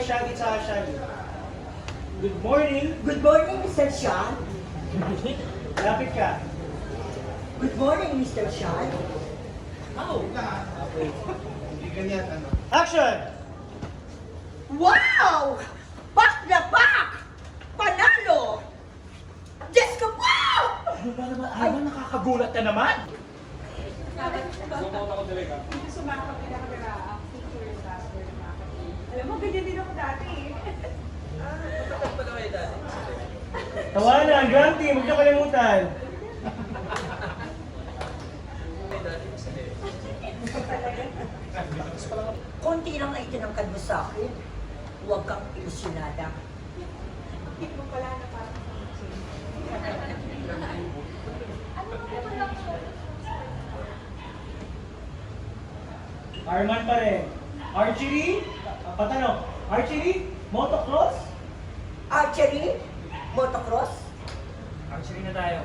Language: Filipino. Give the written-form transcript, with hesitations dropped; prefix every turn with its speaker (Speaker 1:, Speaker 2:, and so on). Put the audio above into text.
Speaker 1: Shaggy at Shaggy. Good morning.
Speaker 2: Good morning, Mr. Sean.
Speaker 1: Lapit ka.
Speaker 2: Good morning, Mr. Sean.
Speaker 1: Okay.
Speaker 3: Hindi ganyan, ano.
Speaker 1: Action!
Speaker 2: Wow! Pak na pak! Panalo! Diyos ko po!
Speaker 1: Ano ba naman? Ay, ba nakakagulat ka naman?
Speaker 4: Hindi sumakap din ako na picture last year ng mga kapatid. Alam mo, ganyan din ako dati eh.
Speaker 1: Tawanan, Granty, huwag niyo kalimutan.
Speaker 2: Konti lang ay tinangkad mo sa akin. Huwag kang ilusyonada.
Speaker 4: Hindi mo pala na parang ano ba pala ko?
Speaker 1: Arman pa rin. Archery? Patanong, archery? Motocross?
Speaker 2: Archery? Motocross?
Speaker 1: Archery na tayo.